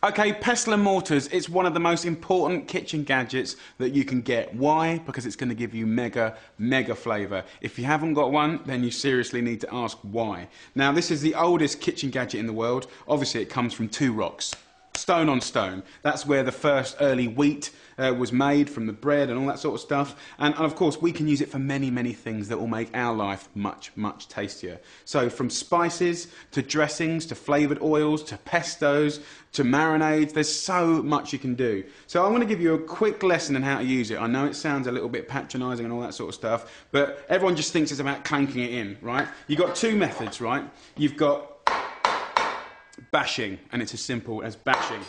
Okay, pestle and mortars, it's one of the most important kitchen gadgets that you can get. Why? Because it's going to give you mega flavour. If you haven't got one, then you seriously need to ask why. Now, this is the oldest kitchen gadget in the world. Obviously, it comes from two rocks. Stone on stone. That's where the first early wheat was made, from the bread and all that sort of stuff. And of course, we can use it for many things that will make our life much tastier. So from spices to dressings to flavoured oils to pestos to marinades, there's so much you can do. So I'm going to give you a quick lesson on how to use it. I know it sounds a little bit patronising and all that sort of stuff, but everyone just thinks it's about clanking it in, right? You've got two methods, right? You've got bashing, and it's as simple as bashing,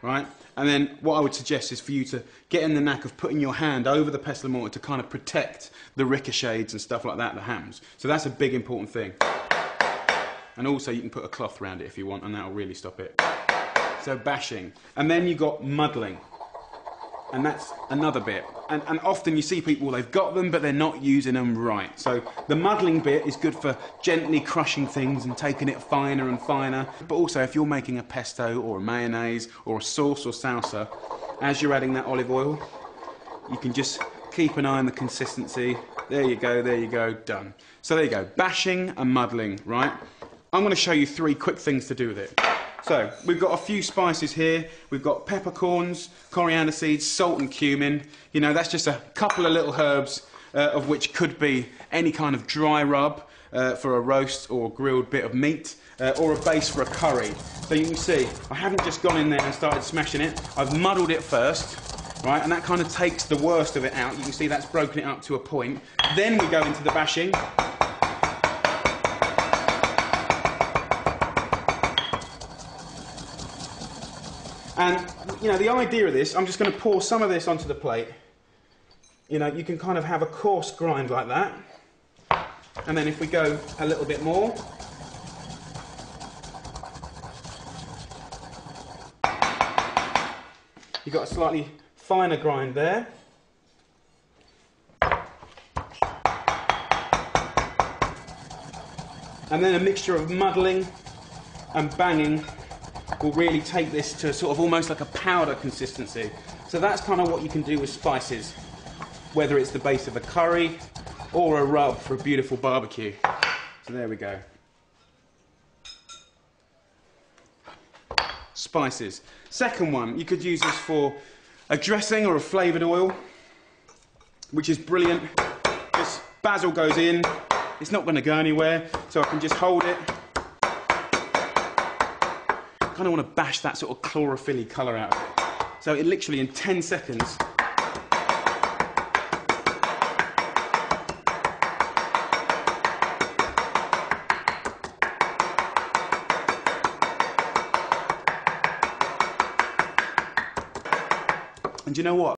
right? And then what I would suggest is for you to get in the knack of putting your hand over the pestle and mortar to kind of protect the ricochets and stuff like that, the hams. So that's a big important thing. And also you can put a cloth around it if you want, and that'll really stop it. So bashing. And then you've got muddling. And that's another bit. And often you see people, they've got them, but they're not using them right. So the muddling bit is good for gently crushing things and taking it finer and finer. But also if you're making a pesto or a mayonnaise or a sauce or salsa, as you're adding that olive oil, you can just keep an eye on the consistency. There you go, done. So there you go, bashing and muddling, right? I'm going to show you 3 quick things to do with it. So, we've got a few spices here. We've got peppercorns, coriander seeds, salt and cumin. You know, that's just a couple of little herbs, of which could be any kind of dry rub for a roast or grilled bit of meat, or a base for a curry. So you can see, I haven't just gone in there and started smashing it. I've muddled it first, right? And that kind of takes the worst of it out. You can see that's broken it up to a point. Then we go into the bashing. And, you know, the idea of this, I'm just going to pour some of this onto the plate. You know, you can kind of have a coarse grind like that. And then if we go a little bit more. You've got a slightly finer grind there. And then a mixture of muddling and banging will really take this to sort of almost like a powder consistency. So that's kind of what you can do with spices, whether it's the base of a curry or a rub for a beautiful barbecue. So there we go. Spices. Second one, you could use this for a dressing or a flavoured oil, which is brilliant. This basil goes in, it's not going to go anywhere, so I can just hold it. I kind of want to bash that sort of chlorophyll-y colour out of it. So it literally in 10 seconds. And you know what?